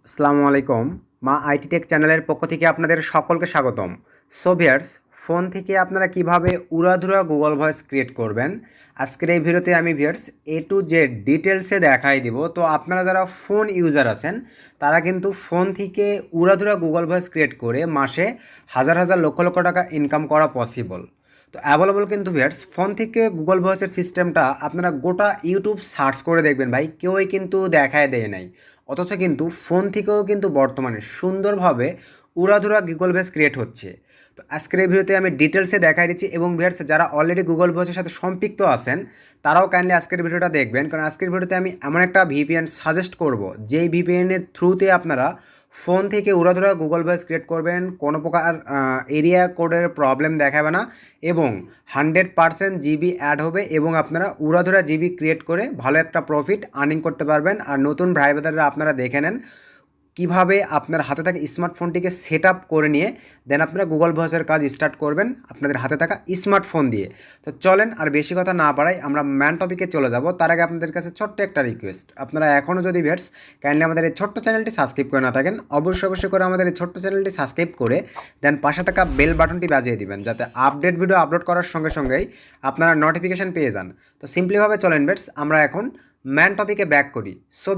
আসসালামু আলাইকুম। মা আইটি টেক চ্যানেলের পক্ষ থেকে আপনাদের সকলকে স্বাগতম। সো ভিউয়ার্স, ফোন থেকে আপনারা কিভাবে উড়াধুরা গুগল ভয়েস ক্রিয়েট করবেন, আজকের এই ভিডিওতে আমি ভিউয়ার্স এ টু জেড ডিটেলসে দেখাই দিব। তো আপনারা যারা ফোন ইউজার আছেন তারা কিন্তু ফোন থেকে উড়াধুরা গুগল ভয়েস ক্রিয়েট করে মাসে হাজার হাজার লক্ষ লক্ষ টাকা ইনকাম করা পসিবল। তো অ্যাভেলেবল কিন্তু ভিউয়ার্স ফোন থেকে গুগল ভয়েসের সিস্টেমটা আপনারা গোটা ইউটিউব সার্চ করে দেখবেন ভাই, কেউই কিন্তু দেখায় দেয় নাই। অথচ কিন্তু ফোন থেকেও কিন্তু বর্তমানে সুন্দরভাবে উড়াধুরা গুগল ভয়েস ক্রিয়েট হচ্ছে। তো আজকের এই ভিডিওতে আমি ডিটেলসে দেখাই দিচ্ছি এবং ভিউয়ার্স যারা অলরেডি গুগল ভয়েসের সাথে সম্পৃক্ত আছেন তারাও কাইন্ডলি আজকের ভিডিওটা দেখবেন, কারণ আজকের ভিডিওতে আমি এমন একটা ভিপিএন সাজেস্ট করব যেই ভিপিএনের থ্রুতে আপনারা ফোন থেকে উড়াধুরা গুগল ভয়েস ক্রিয়েট করবেন, কোনো প্রকার এরিয়া কোডের প্রবলেম দেখাবে না এবং 100% জিবি অ্যাড হবে এবং আপনারা উড়াধুরা জিবি ক্রিয়েট করে ভালো একটা প্রফিট আর্নিং করতে পারবেন। আর নতুন ভাই বোনেরা আপনারা দেখে নেন কিভাবে আপনার হাতে থাকা স্মার্টফোনটিকে সেট আপ করে নিয়ে দেন আপনারা গুগল ভয়েসের কাজ স্টার্ট করবেন আপনাদের হাতে থাকা স্মার্টফোন দিয়ে। তো চলেন আর বেশি কথা না বাড়াই, আমরা ম্যান টপিকে চলে যাব। তার আগে আপনাদের কাছে ছোট্ট একটা রিকোয়েস্ট, আপনারা এখনও যদি ভিউয়ার্স কাইন্ডলি আমাদের এই ছোট্ট চ্যানেলটি সাবস্ক্রাইব করে না থাকেন, অবশ্যই করে আমাদের এই ছোট্ট চ্যানেলটি সাবস্ক্রাইব করে দেন পাশে থাকা বেল বাটনটি বাজিয়ে দিবেন, যাতে আপডেট ভিডিও আপলোড করার সঙ্গে সঙ্গেই আপনারা নোটিফিকেশান পেয়ে যান। তো সিম্পলিভাবে চলেন ভিউয়ার্স, আমরা এখন ম্যান টপিকে ব্যাক করি। সো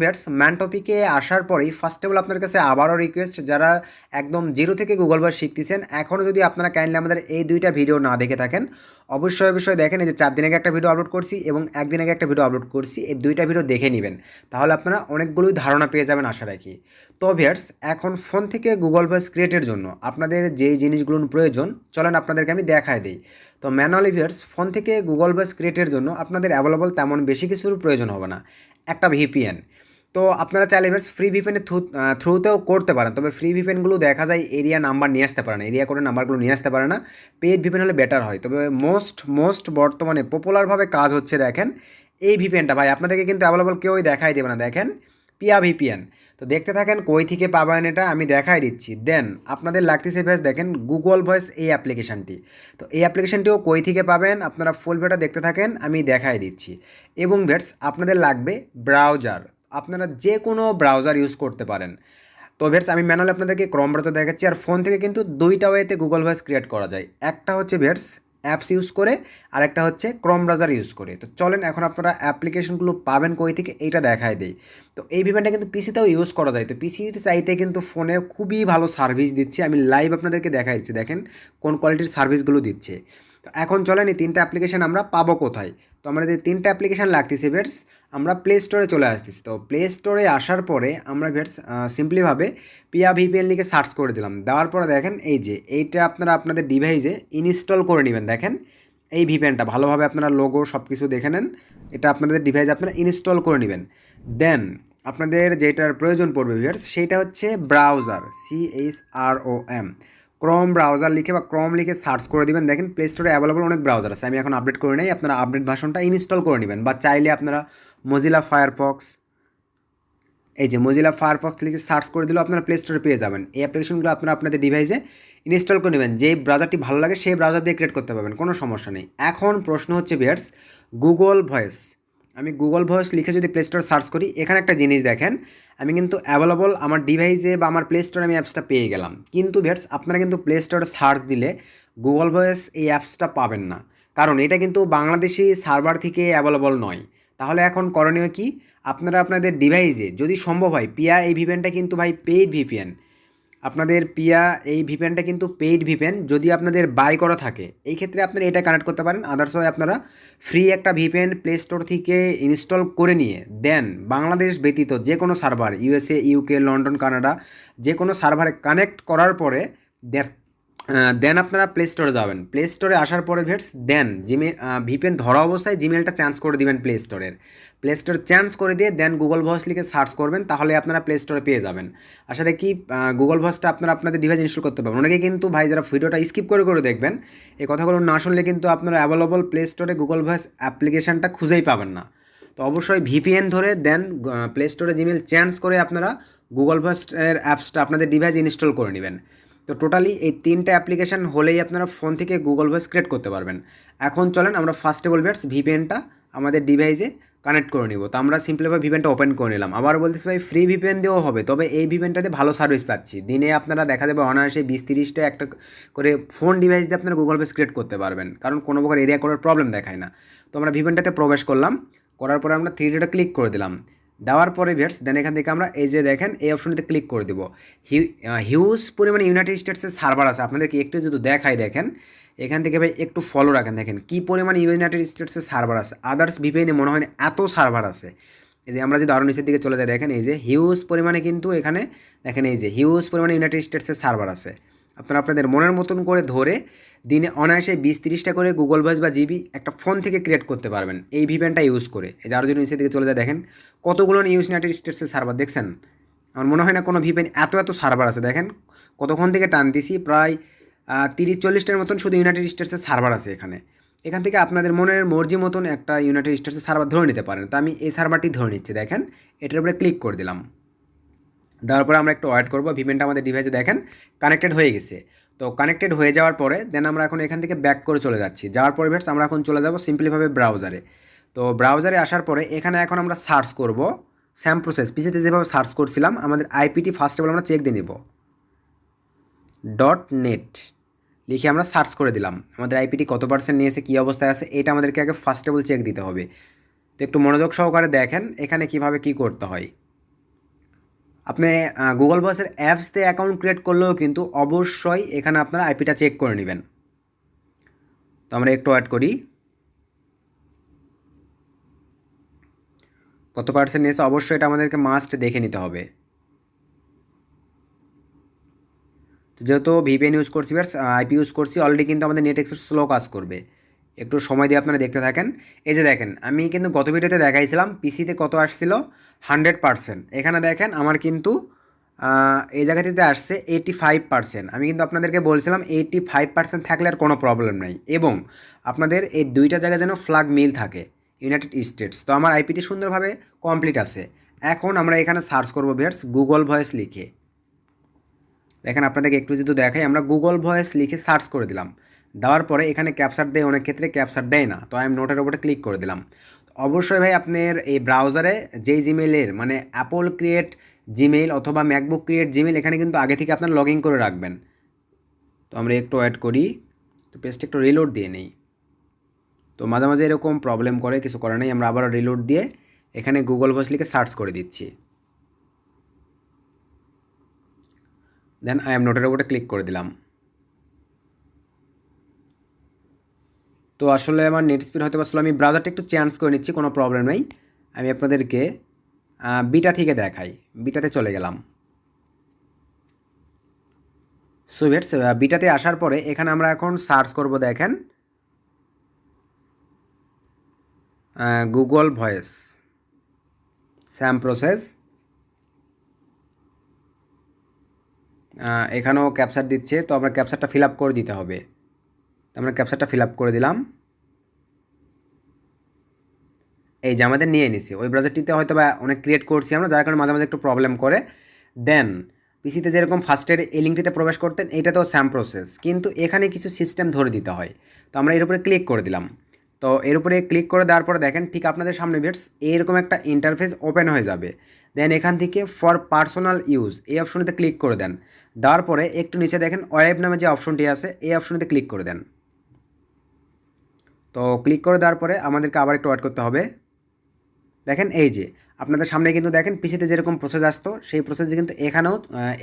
ভিউয়ার্স, ম্যান টপিকে আসার পরেই ফার্স্ট অফ অল আপনার কাছে আবারও রিকোয়েস্ট, যারা একদম জিরো থেকে গুগল ভয়েস শিখতেছেন এখনও যদি আপনারা কাইন্ডলি আমাদের এই দুইটা ভিডিও না দেখে থাকেন, অবশ্যই দেখেন। এই যে 4 দিন আগে একটা ভিডিও আপলোড করছি এবং একদিন আগে একটা ভিডিও আপলোড করছি, এই দুইটা ভিডিও দেখে নেবেন, তাহলে আপনারা অনেকগুলোই ধারণা পেয়ে যাবেন আশা রাখি। তো ভিউয়ার্স, এখন ফোন থেকে গুগল ভয়েস ক্রিয়েটের জন্য আপনাদের যেই জিনিসগুলোর প্রয়োজন চলেন আপনাদেরকে আমি দেখায় দিই। তো ম্যানুয়ালি ভিউয়ার্স, ফোন থেকে গুগল ভয়েস ক্রিয়েটের জন্য আপনাদের অ্যাভেলেবল তেমন বেশি কিছুর প্রয়োজন হবে না, একটা ভিপিএন। তো আপনারা চাইলে এবার ফ্রি ভিপিএনের থ্রুতেও করতে পারেন, তবে ফ্রি ভিপিএনগুলো দেখা যায় এরিয়া নাম্বার নিয়ে আসতে পারে না, এরিয়া কোডের নাম্বারগুলো নিয়ে আসতে পারে না। পেইড ভিপিএন হলে বেটার হয়। তবে মোস্ট বর্তমানে পপুলারভাবে কাজ হচ্ছে দেখেন এই ভিপিএনটা ভাই, আপনাদেরকে কিন্তু অ্যাভেলেবল কেউই দেখাই দেবে না। দেখেন পিয়া ভিপিএন। তো দেখতে থাকেন কই থেকে পাবেন এটা আমি দেখাই দিচ্ছি। দেন আপনাদের লাগতেছে ভয়েস, দেখেন গুগল ভয়েস এই অ্যাপ্লিকেশানটি। তো এই অ্যাপ্লিকেশানটিও কই থেকে পাবেন আপনারা ফুল ভিডিওটা দেখতে থাকেন, আমি দেখাই দিচ্ছি। এবং ভেটস আপনাদের লাগবে ব্রাউজার, আপনারা যে কোনো ব্রাউজার ইউজ করতে পারেন। তো ভিউয়ার্স, আমি ম্যানুয়ালি আপনাদেরকে ক্রোম ব্রাউজার দেখাচ্ছি। আর ফোন থেকে কিন্তু দুইটা ওয়েতে গুগল ভয়েস ক্রিয়েট করা যায়, একটা হচ্ছে ভিউয়ার্স অ্যাপস ইউজ করে আর একটা হচ্ছে ক্রোম ব্রাউজার ইউজ করে। তো চলেন এখন আপনারা অ্যাপ্লিকেশনগুলো পাবেন কই থেকে এইটা দেখায় দেই। তো এই ভিপিএনটা কিন্তু পিসিতেও ইউজ করা যায়, তো পিসিতে চাইতে কিন্তু ফোনে খুবই ভালো সার্ভিস দিচ্ছে। আমি লাইভ আপনাদেরকে দেখাই দিচ্ছি, দেখেন কোন কোয়ালিটির সার্ভিসগুলো দিচ্ছে। তো এখন চলেন এই তিনটা অ্যাপ্লিকেশান আমরা পাবো কোথায়। তো আমাদের এই তিনটা অ্যাপ্লিকেশান লাগতেছে ভিউয়ার্স, আমরা প্লে স্টোরে চলে আসতেছি। তো প্লে স্টোরে আসার পরে আমরা ভিউয়ার্স সিম্পলিভাবে পিয়া ভিপিএন লিখে সার্চ করে দিলাম, দেওয়ার পরে দেখেন এই যে এইটা আপনারা আপনাদের ডিভাইসে ইনস্টল করে নেবেন। দেখেন এই ভিপিএনটা ভালোভাবে আপনারা লোগো সব কিছু দেখে নেন, এটা আপনাদের ডিভাইসে আপনারা ইনস্টল করে নেবেন। দেন আপনাদের যেটার প্রয়োজন পড়বে ভিউয়ার্স সেইটা হচ্ছে ব্রাউজার, CHROM, ক্রোম ব্রাউজার লিখে বা ক্রোম লিখে সার্চ করে দিবেন। দেখেন প্লে স্টোরে অ্যাভেলেবল অনেক ব্রাউজার আছে, আমি এখন আপডেট করে নেই, আপনারা আপডেট ভার্সনটা ইনস্টল করে নেবেন। বা চাইলে আপনারা মজিলা ফায়ারফক্স, এই যে মজিলা ফায়ারফক্স লিখে সার্চ করে দিলেও আপনারা প্লে স্টোরে পেয়ে যাবেন। এই অ্যাপ্লিকেশনগুলো আপনারা আপনাদের ডিভাইসে ইনস্টল করে নেবেন, যেই ব্রাউজারটি ভালো লাগে সেই ব্রাউজার দিয়ে ক্রিয়েট করতে পারবেন, কোনো সমস্যা নেই। এখন প্রশ্ন হচ্ছে ভিউয়ার্স, গুগল ভয়েস, আমি গুগল ভয়েস লিখে যদি প্লে স্টোরে সার্চ করি, এখানে একটা জিনিস দেখেন, আমি কিন্তু অ্যাভেলেবল আমার ডিভাইসে বা আমার প্লে স্টোরে আমি অ্যাপসটা পেয়ে গেলাম। কিন্তু ভিউয়ার্স আপনারা কিন্তু প্লে স্টোরে সার্চ দিলে গুগল ভয়েস এই অ্যাপসটা পাবেন না, কারণ এটা কিন্তু বাংলাদেশি সার্ভার থেকে অ্যাভেলেবল নয়। তাহলে এখন করণীয় কি, আপনারা আপনাদের ডিভাইসে যদি সম্ভব হয়, পিয়া এই ভিপিএনটা কিন্তু ভাই পেইড ভিপিএন, আপনাদের পিয়া এই ভিপিএনটা কিন্তু পেইড ভিপিএন, যদি আপনাদের বাই করা থাকে এই ক্ষেত্রে আপনারা এটা কানেক্ট করতে পারেন। আদার্স হয় আপনারা ফ্রি একটা ভিপিএন প্লে স্টোর থেকে ইনস্টল করে নিয়ে দেন বাংলাদেশ ব্যতীত যে কোনো server, USA, UK, London, Canada, যে কোনো সার্ভারে কানেক্ট করার পরে দেন আপনারা প্লে স্টোরে যাবেন। প্লে স্টোরে আসার পরে ভেটস দেন জিমেল ভিপিএন ধরা অবস্থায় জিমেলটা চেঞ্জ করে দিবেন প্লে স্টোরে চেঞ্জ করে দিয়ে দেন গুগল ভয়েস লিখে সার্চ করবেন, তাহলে আপনারা প্লে স্টোরে পেয়ে যাবেন। আসলে কি গুগল ভয়েসটা আপনারা আপনাদের ডিভাইস ইনস্টল করতে পারবেন। অনেকে কিন্তু ভাই যারা ভিডিওটা স্কিপ করে দেখবেন, এই কথাগুলো না শুনলে কিন্তু আপনারা অ্যাভেলেবল প্লে স্টোরে গুগল ভয়েস অ্যাপ্লিকেশনটা খুঁজেই পাবেন না। তো অবশ্যই ভিপিএন ধরে দেন প্লে স্টোরে জিমেল চেঞ্জ করে আপনারা গুগল ভয়েস এর অ্যাপসটা আপনাদের ডিভাইস ইনস্টল করে নেবেন। তো টোটালি এই 3টা অ্যাপ্লিকেশন হলেই আপনারা ফোন থেকে গুগল ভয়েস ক্রিয়েট করতে পারবেন। এখন চলেন আমরা ফার্স্ট অফ অল ভিউয়ার্স ভিপিএনটা আমাদের ডিভাইসে কানেক্ট করে নিব। তো আমরা সিম্পলিভাবে ভিপিএনটা ওপেন করে নিলাম। আবার বলতেছি ভাই ফ্রি ভিপিএন দিয়েও হবে, তবে এই ভিপিএনটাতে ভালো সার্ভিস পাচ্ছি। দিনে আপনারা দেখা যাবে অনায়াসে 20-30টা একটা করে ফোন ডিভাইস দিয়ে আপনারা গুগল ভয়েস ক্রিয়েট করতে পারবেন, কারণ কোনো প্রকার এরিয়া করার প্রবলেম দেখায় না। তো আমরা ভিপিএনটাতে প্রবেশ করলাম, করার পরে আমরা 3 ডটে ক্লিক করে দিলাম। দেওয়ার পরে ভিউয়ার্স দেন এখান থেকে আমরা এই যে দেখেন এই অপশনটিতে ক্লিক করে দেবো। হিউজ পরিমাণে ইউনাইটেড স্টেটসের সার্ভার আছে, আপনাদেরকে একটু যদি দেখাই দেখেন এখান থেকে ভাই একটু ফলো রাখেন, দেখেন কী পরিমাণে ইউনাইটেড স্টেটসের সার্ভার আছে। আদার্স ভিপিএনে মনে হয় না এত সার্ভার আছে। এই যে আমরা যদি আরও নিচের দিকে চলে যাই দেখেন এই যে হিউজ পরিমাণে কিন্তু এখানে দেখেন এই যে হিউজ পরিমাণে ইউনাইটেড স্টেটসের সার্ভার আছে। আপনারা আপনাদের মনের মতন করে ধরে দিনে অনায়াসে 20-30টা করে গুগল ভয়েস বা জিবি একটা ফোন থেকে ক্রিয়েট করতে পারবেন এই ভিপিএনটা ইউজ করে। এই যে আরও যদি নিচের দিকে চলে যায় দেখেন কতগুলো ইউনাইটেড স্টেটসের সার্ভার দেখছেন। আমার মনে হয় না কোনো ভিপিএন এত সার্ভার আছে। দেখেন কতক্ষণ থেকে টানতেছি, প্রায় 30-40টার মতন শুধু ইউনাইটেড স্টেটসের সার্ভার আছে এখানে। এখান থেকে আপনাদের মনের মর্জি মতন একটা ইউনাইটেড স্টেটসের সার্ভার ধরে নিতে পারেন। তো আমি এই সার্ভারটি ধরে নিচ্ছি, দেখেন এটার উপরে ক্লিক করে দিলাম। দেওয়ার পরে আমরা একটু ওয়েট করবো, ভিপিএনটা আমাদের ডিভাইসে দেখেন কানেক্টেড হয়ে গেছে। তো কানেক্টেড হয়ে যাওয়ার পরে দেন আমরা এখন এখান থেকে ব্যাক করে চলে যাচ্ছি। যাওয়ার পরে ভিউয়ার্স আমরা এখন চলে যাব সিম্পলিভাবে ব্রাউজারে। তো ব্রাউজারে আসার পরে এখানে এখন আমরা সার্চ করব স্যাম প্রসেস। পিসিতে যেভাবে সার্চ করছিলাম আমাদের আইপিটি ফার্স্ট অফ অল আমরা চেক দিয়ে নেব। .net লিখে আমরা সার্চ করে দিলাম। আমাদের আইপিটি কত পার্সেন্ট নিয়েছে, কী অবস্থায় আছে, এটা আমাদেরকে আগে ফার্স্ট অফ অল চেক দিতে হবে। তো একটু মনোযোগ সহকারে দেখেন এখানে কিভাবে কি করতে হয়। আপনি গুগল ভয়েসের অ্যাপস দিয়ে অ্যাকাউন্ট ক্রিয়েট করলেও কিন্তু অবশ্যই এখানে আপনারা আইপিটা চেক করে নেবেন। তো আমরা একটু ওয়েট করি, কত পার্সেন্ট নিয়েছে অবশ্যই এটা আমাদেরকে মাস্ট দেখে নিতে হবে। যেহেতু ভিপিএন ইউজ করছি আইপি ইউজ করছি অলরেডি, কিন্তু আমাদের নেট একটু স্লো কাজ করবে। একটু সময় দিয়ে আপনারা দেখতে থাকেন। এই যে দেখেন আমি কিন্তু গত ভিডিওতে দেখাইছিলাম পিসিতে কত আসছিল 100%। এখানে দেখেন আমার কিন্তু এই জায়গাটিতে আসছে 85%। আমি কিন্তু আপনাদেরকে বলছিলাম 85% থাকলে আর কোনো প্রবলেম নাই, এবং আপনাদের এই দুইটা জায়গায় যেন ফ্ল্যাগ মিল থাকে ইউনাইটেড স্টেটস। তো আমার আইপিটি সুন্দরভাবে কমপ্লিট আছে। এখন আমরা এখানে সার্চ করবো ভিউয়ার্স গুগল ভয়েস লিখে। দেখেন আপনাদেরকে একটু যদি দেখাই, আমরা গুগল ভয়েস লিখে সার্চ করে দিলাম। দেওয়ার পরে এখানে ক্যাপচার দেয়, অনেক ক্ষেত্রে ক্যাপচার দেয় না। তো আমি নোটের উপরে ক্লিক করে দিলাম। অবশ্যই ভাই আপনার এই ব্রাউজারে যেই জিমেইলের মানে অ্যাপল ক্রিয়েট জিমেইল অথবা ম্যাকবুক ক্রিয়েট জিমেইল এখানে কিন্তু আগে থেকে আপনার লগ ইন করে রাখবেন। তো আমরা একটু অ্যাড করি, তো পেজটা একটু রিলোড দিয়ে নেই। তো মাঝে মাঝে এরকম প্রবলেম করে, কিছু করে নাই। আমরা আবারও রিলোড দিয়ে এখানে গুগল ভয়েস লিখে সার্চ করে দিচ্ছি। দেন আই এম নোটের উপরে ক্লিক করে দিলাম। তো আসলে আমার নেট স্পিড হয়তো আসলে আমি ব্রাউজারটা একটু চেঞ্জ করে নিচ্ছি, কোনো প্রবলেম নেই। আমি আপনাদেরকে বিটা থেকে দেখাই। বিটাতে চলে গেলাম। সো ভিউয়ার্স বিটাতে আসার পরে এখানে আমরা এখন সার্চ করব, দেখেন গুগল ভয়েস স্যাম প্রসেস। এখানেও ক্যাপচার দিচ্ছে, তো আমরা ক্যাপচারটা ফিল আপ করে দিতে হবে। তো আমরা ক্যাপচারটা ফিল আপ করে দিলাম। এই যে আমাদের নিয়ে নিছি, ওই ব্রাউজারটিতে হয়তো বা অনেক ক্রিয়েট করছি আমরা, যার কারণে মাঝে মাঝে একটু প্রবলেম করে। দেন পিসিতে যেরকম ফার্স্টের এই লিঙ্কটিতে প্রবেশ করতেন এইটাতেও স্যাম প্রসেস, কিন্তু এখানে কিছু সিস্টেম ধরে দিতে হয়। তো আমরা এর উপরে ক্লিক করে দিলাম। তো এর উপরে ক্লিক করে দেওয়ার পরে দেখেন ঠিক আপনাদের সামনে ভিউয়ার্স এরকম একটা ইন্টারফেস ওপেন হয়ে যাবে। দেন এখান থেকে ফর পার্সোনাল ইউজ এই অপশনটিতে ক্লিক করে দেন। দেওয়ার পরে একটু নিচে দেখেন ওয়েব নামে যে অপশনটি আছে এই অপশনটিতে ক্লিক করে দেন। তো ক্লিক করে দেওয়ার পরে আমাদেরকে আবার একটু ওয়েট করতে হবে। দেখেন এই যে আপনাদের সামনে কিন্তু দেখেন পিসিতে যেরকম প্রসেস আসতো সেই প্রসেসে কিন্তু এখানেও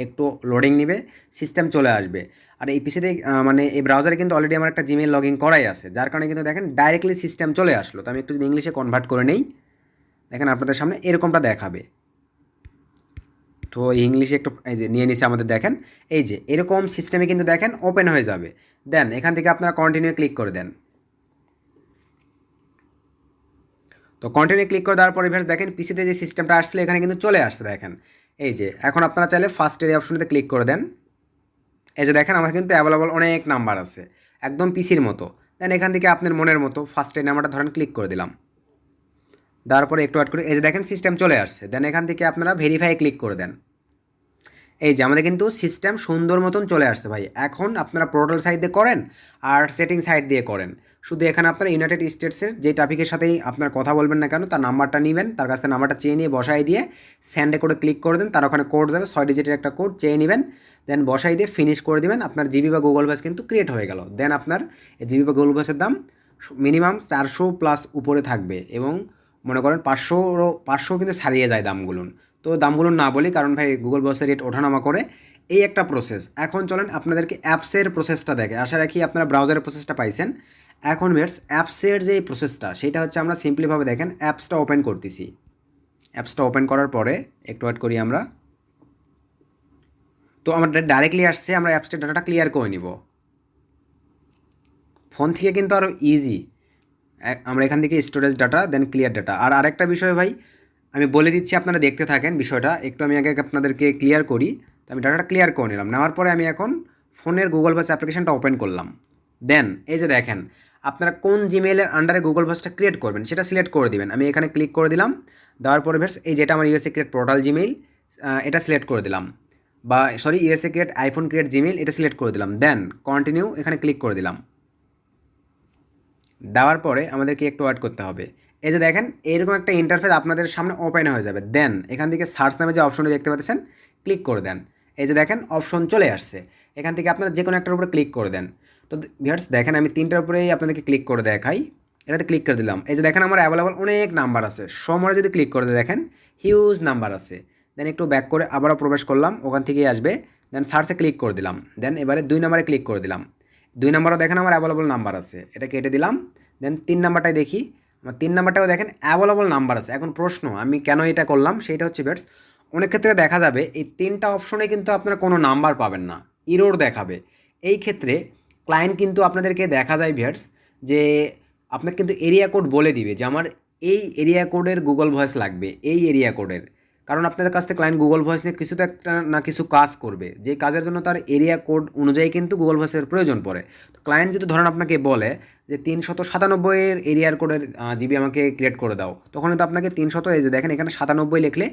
একটু লোডিং নেবে, সিস্টেম চলে আসবে। আর এই পিসিতে মানে এই ব্রাউজারে কিন্তু অলরেডি আমার একটা জিমেইল লগ ইন করাই আছে, যার কারণে কিন্তু দেখেন ডাইরেক্টলি সিস্টেম চলে আসলো। তো আমি একটু যদি ইংলিশে কনভার্ট করে নেই, দেখেন আপনাদের সামনে এরকমটা দেখাবে। তো ইংলিশে একটু এই যে নিয়ে নিচ্ছে আমাদের, দেখেন এই যে এরকম সিস্টেমে কিন্তু দেখেন ওপেন হয়ে যাবে। দেন এখান থেকে আপনারা কন্টিনিউ ক্লিক করে দেন। তো কন্টিনিউ ক্লিক করে দেওয়ার পরে ভিউয়ার্স দেখেন পিসিতে যে সিস্টেমটা আসলে এখানে কিন্তু চলে আসছে। দেখেন এই যে এখন আপনারা চাইলে ফার্স্টের এই অপশনটিতে ক্লিক করে দেন। এই যে দেখেন আমার কিন্তু অ্যাভেলেবল অনেক নাম্বার আছে একদম পিসির মতো। দেন এখান থেকে আপনার মনের মতো ফার্স্টের নাম্বারটা ধরেন ক্লিক করে দিলাম। দেওয়ার পরে একটু ওয়েট করে এই যে দেখেন সিস্টেম চলে আসছে। দেন এখান থেকে আপনারা ভেরিফাই ক্লিক করে দেন। এই যে আমাদের কিন্তু সিস্টেম সুন্দর মতন চলে আসছে ভাই। এখন আপনারা পোর্টাল সাইট দিয়ে করেন আর সেটিং সাইট দিয়ে করেন, শুধু এখানে আপনারা ইউনাইটেড স্টেটসের যে ট্রাফিকের সাথেই আপনার কথা বলবেন না কেন তার নাম্বারটা নেবেন, তার কাছ থেকে নাম্বারটা চেয়ে নিয়ে বসাই দিয়ে স্যান্ডে করে ক্লিক করে দেন, তার ওখানে কোড যাবে 6 ডিজিটের একটা কোড চেয়ে নেবেন, দেন বসাই দিয়ে ফিনিশ করে দিবেন, আপনার জিবি বা গুগল ভয়েস কিন্তু ক্রিয়েট হয়ে গেল। দেন আপনার জিবি বা গুগল ভয়েসের দাম মিনিমাম 400 প্লাস উপরে থাকবে এবং মনে করেন 500 কিন্তু ছাড়িয়ে যায় দামগুলো। তো দামগুলো না বলি কারণ ভাই গুগল ভয়েসের রেট ওঠানামা করে, এই একটা প্রসেস। এখন চলেন আপনাদেরকে অ্যাপসের প্রসেসটা দেখে, আশা রাখি আপনারা ব্রাউজারের প্রসেসটা পাইছেন। এখন ভিউয়ার্স অ্যাপসের যে প্রসেসটা সেটা হচ্ছে আমরা সিম্পলিভাবে দেখেন অ্যাপসটা ওপেন করতেছি। অ্যাপসটা ওপেন করার পরে একটু ওয়েট করি আমরা, তো আমাদের ডাইরেক্টলি আসছে, আমরা অ্যাপসটার ডাটাটা ক্লিয়ার করে নিব। ফোন থেকে কিন্তু আরও ইজি, আমরা এখান থেকে স্টোরেজ ডাটা দেন ক্লিয়ার ডাটা। আর আরেকটা বিষয় ভাই আমি বলে দিচ্ছি, আপনারা দেখতে থাকেন বিষয়টা একটু, আমি আগে আপনাদেরকে ক্লিয়ার করি। তো আমি ডাটাটা ক্লিয়ার করে নিলাম, নেওয়ার পরে আমি এখন ফোনের গুগল ভয়েস অ্যাপ্লিকেশনটা ওপেন করলাম। দেন এই যে দেখেন আপনারা কোন জিমেইলের আন্ডারে গুগল ভয়েসটা ক্রিয়েট করবেন সেটা সিলেক্ট করে দিবেন। আমি এখানে ক্লিক করে দিলাম, দেওয়ার পরে ভেস এই যেটা আমার ইউএসএ ক্রিয়েট পোর্টাল জিমেইল এটা সিলেক্ট করে দিলাম, বা sorry USA create iPhone create Gmail এটা সিলেক্ট করে দিলাম। দেন কন্টিনিউ এখানে ক্লিক করে দিলাম। দেওয়ার পরে আমাদেরকে একটু ওয়েট করতে হবে। এই যে দেখেন এরকম একটা ইন্টারফেস আপনাদের সামনে ওপেন হয়ে যাবে। দেন এখান থেকে সার্চ নামে যে অপশনটি দেখতে পাচ্ছেন ক্লিক করে দেন। এই যে দেখেন অপশন চলে আসছে, এখান থেকে আপনারা যে কোনো একটার উপরে ক্লিক করে দেন। তো ভিউয়ার্স দেখেন আমি তিনটার উপরেই আপনাদেরকে ক্লিক করে দেখাই, এটাতে ক্লিক করে দিলাম। এই যে দেখেন আমার অ্যাভেলেবল অনেক নাম্বার আছে, সময় যদি ক্লিক করে দেখেন হিউজ নাম্বার আছে। দেন একটু ব্যাক করে আবারও প্রবেশ করলাম, ওখান থেকেই আসবে। দেন সার্চে ক্লিক করে দিলাম, দেন এবারে 2 নম্বরে ক্লিক করে দিলাম। 2 নম্বরও দেখেন আমার অ্যাভেলেবল নাম্বার আছে, এটা কেটে দিলাম। দেন 3 নাম্বারটাই দেখি, আমার 3 নাম্বারটাও দেখেন অ্যাভেলেবল নাম্বার আছে। এখন প্রশ্ন আমি কেন এটা করলাম সেটা হচ্ছে বেটস, অনেক ক্ষেত্রে দেখা যাবে এই 3টা অপশনে কিন্তু আপনারা কোনো নাম্বার পাবেন না, ইরোর দেখাবে। এই ক্ষেত্রে ক্লায়েন্ট কিন্তু আপনাদেরকে দেখা যায় ভিউয়ার্স যে আপনার কিন্তু এরিয়া কোড বলে দিবে যে আমার এই এরিয়া কোডের গুগল ভয়েস লাগবে, এই এরিয়া কোডের। কারণ আপনাদের কাছ থেকে ক্লায়েন্ট গুগল ভয়েস নিয়ে কিছু তো একটা না কিছু কাজ করবে, যে কাজের জন্য তার এরিয়া কোড অনুযায়ী কিন্তু গুগল ভয়েসের প্রয়োজন পড়ে। তো ক্লায়েন্ট যদি ধরেন আপনাকে বলে যে 397 এরিয়ার কোডের জিবি আমাকে ক্রিয়েট করে দাও, তখন তো আপনাকে 300, এই যে দেখেন এখানে 97 লিখলে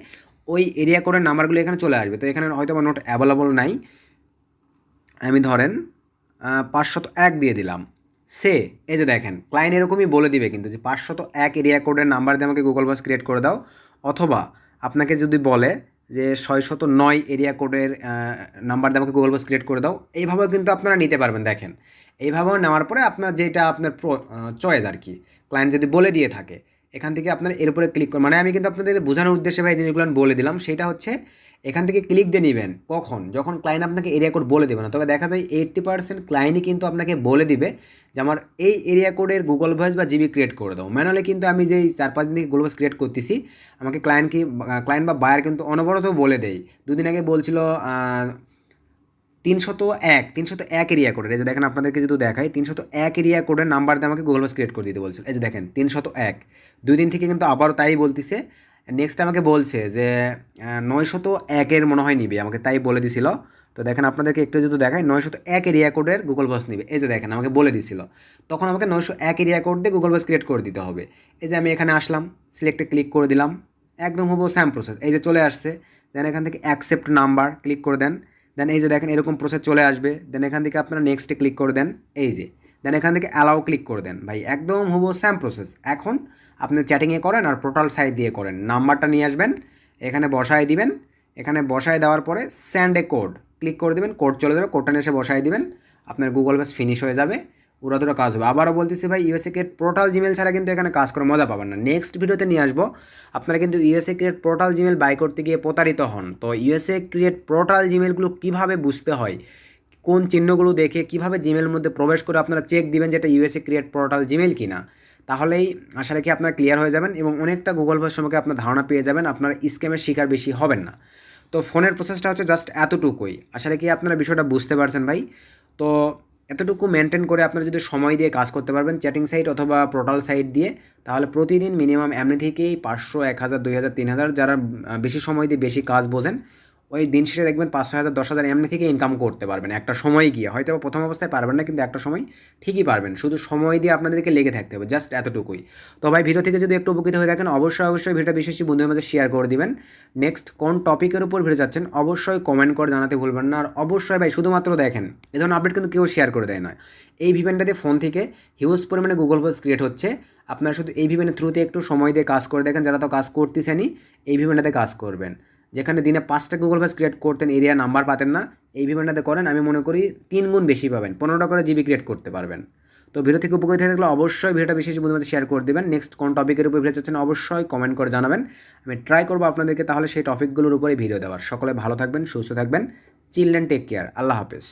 ওই এরিয়া কোডের নাম্বারগুলো এখানে চলে আসবে। তো এখানে হয়তো বা নোট অ্যাভেলেবল নাই, আমি ধরেন 501 দিয়ে দিলাম। সে এই যে দেখেন ক্লায়েন্ট এরকমই বলে দিবে কিন্তু যে 501 এরিয়া কোডের নাম্বার দিয়ে আমাকে গুগল ভয়েস ক্রিয়েট করে দাও, অথবা আপনাকে যদি বলে যে 609 এরিয়া কোডের নাম্বার দিয়ে আমাকে গুগল ভয়েস ক্রিয়েট করে দাও, এইভাবেও কিন্তু আপনারা নিতে পারবেন। দেখেন এইভাবেও নেওয়ার পরে আপনার যেটা আপনার চয়েস আর কি, ক্লায়েন্ট যদি বলে দিয়ে থাকে এখান থেকে আপনার এর উপরে ক্লিক করে, মানে আমি কিন্তু আপনাদের বোঝানোর উদ্দেশ্যে ভাই জিনিসগুলো বলে দিলাম, সেটা হচ্ছে এখান থেকে ক্লিক দিয়ে নেবেন কখন, যখন ক্লায়েন্ট আপনাকে এরিয়া কোড বলে দেবে না। তবে দেখা যায় 80% ক্লায়েন্টই কিন্তু আপনাকে বলে দিবে যে আমার এই এরিয়া কোডের গুগল ভয়েস বা জিবি ক্রিয়েট করে দাও। ম্যানুয়ালি কিন্তু আমি যেই 4-5 দিন থেকে গুগল ভয়েস ক্রিয়েট করতেছি, আমাকে ক্লায়েন্ট বা বায়ার কিন্তু অনবরত বলে দেয়। দুদিন আগে বলছিল 301 এরিয়া কোডের, এই যে দেখেন আপনাদেরকে যদি দেখাই 301 এরিয়া কোডের নাম্বার দিয়ে আমাকে গুগল ভয়েস ক্রিয়েট করে দিতে বলছিল। এই যে দেখেন 301, 2 দিন থেকে কিন্তু আবারও তাই বলতেছে। নেক্সট আমাকে বলছে যে 901 মনে হয় নিবে, আমাকে তাই বলে দিছিল। তো দেখেন আপনাদেরকে একটু যদি দেখাই 901 এরিয়া কোডের গুগল ভয়েস নিবে, এই যে দেখেন আমাকে বলে দিছিল, তখন আমাকে 901 এরিয়া কোড দিয়ে গুগল ভয়েস ক্রিয়েট করে দিতে হবে। এই যে আমি এখানে আসলাম, সিলেক্টে ক্লিক করে দিলাম, একদম হুবহু সেম প্রসেস, এই যে চলে আসছে। দেন এখান থেকে অ্যাকসেপ্ট নাম্বার ক্লিক করে দেন। দেন এই যে দেখেন এরকম প্রসেস চলে আসবে। দেন এখান থেকে আপনারা নেক্সটে ক্লিক করে দেন, এই যে দেন এখান থেকে অ্যালাউ ক্লিক করে দেন। ভাই একদম হুবহু সেম প্রসেস। এখন আপনি চ্যাটিংয়ে করেন আর পোর্টাল সাইট দিয়ে করেন, নাম্বারটা নিয়ে আসবেন, এখানে বসায় দিবেন, এখানে বসায় দেওয়ার পরে সেন্ড এ কোড ক্লিক করে দেবেন, কোড চলে যাবে, কোডটা নিয়ে এসে বসায় দিবেন, আপনার গুগল ভয়েস ফিনিশ হয়ে যাবে, উড়াধুরা কাজ হবে। আবারও বলতেছি ভাই ইউএসএ ক্রিয়েট পোর্টাল জিমেল ছাড়া কিন্তু এখানে কাজ করে মজা পাবেন না। নেক্সট ভিডিওতে নিয়ে আসবো, আপনারা কিন্তু USA create portal Gmail buy করতে গিয়ে প্রতারিত হন। তো ইউএসএ ক্রিয়েট পোর্টাল জিমেলগুলো কীভাবে বুঝতে হয়, কোন চিহ্নগুলো দেখে কীভাবে জিমেলের মধ্যে প্রবেশ করে আপনারা চেক দিবেন যেটা ইউএসএ ক্রিয়েট পোর্টাল জিমেল কিনা, তাহলেই আশা রাখি আপনারা ক্লিয়ার হয়ে যাবেন এবং অনেকটা গুগল ভয়েস সম্পর্কে আপনার ধারণা পেয়ে যাবেন, আপনার স্ক্যামের শিকার বেশি হবেন না। তো ফোনের প্রসেসটা হচ্ছে জাস্ট এতটুকুই, আশা রাখি আপনারা বিষয়টা বুঝতে পারছেন ভাই। তো এতটুকু মেনটেন করে আপনারা যদি সময় দিয়ে কাজ করতে পারবেন চ্যাটিং সাইট অথবা পোর্টাল সাইট দিয়ে, তাহলে প্রতিদিন মিনিমাম এমনি থেকেই 500, 1000, 2000, 3000 যারা বেশি সময় দিয়ে বেশি কাজ বোঝেন ওই দিন শেষে দেখবেন 5,000 10,000 এমনি থেকে ইনকাম করতে পারবেন একটা সময় গিয়ে। হয়তো প্রথম অবস্থায় পারবেন না, কিন্তু একটা সময় ঠিকই পারবেন। শুধু সময় দিয়ে আপনাদেরকে লেগে থাকতে হবে, জাস্ট এতটুকুই। তো ভাই ভিডিও থেকে যদি একটু উপকৃত হয়ে থাকেন অবশ্যই ভিডিওটা বেশি বেশি বন্ধুদের মাঝে শেয়ার করে দিবেন। নেক্সট কোন টপিকের উপর ভিডিও যাচ্ছেন অবশ্যই কমেন্ট করে জানাতে ভুলবেন না। আর অবশ্যই ভাই শুধুমাত্র দেখেন, এ ধরনের আপডেট কিন্তু কেউ শেয়ার করে দেয় না। এই ভিভেনটাতে ফোন থেকে হিউজ পরিমাণে গুগল ফর্মস ক্রিয়েট হচ্ছে। আপনারা শুধু এই ভিভেনের থ্রুতে একটু সময় দিয়ে কাজ করে দেখেন, যারা তো কাজ করতেছেনই এই ভিভেনটাতে কাজ করবেন। যেখানে দিনে 5টা গুগল ফর্মস ক্রিয়েট করতেন, এরিয়া নাম্বার পাতেন না, এই ভিভেনটাতে করেন, আমি মনে করি 3 গুণ বেশি পাবেন, 15টা করে জিবি ক্রিয়েট করতে পারবেন। তো ভিডিও থেকে উপকৃত হয়ে থাকলে অবশ্যই ভিডিওটা বেশি বেশি বন্ধুদের মধ্যে শেয়ার করে দেবেন। নেক্সট কোন টপিকের উপর ভিডিও চাচ্ছেন অবশ্যই কমেন্ট করে জানাবেন। আমি ট্রাই করবো আপনাদেরকে তাহলে সেই টপিকগুলোর উপরে ভিডিও দেওয়ার। সকলে ভালো থাকবেন, সুস্থ থাকবেন। Children take care. আল্লাহ হাফেজ।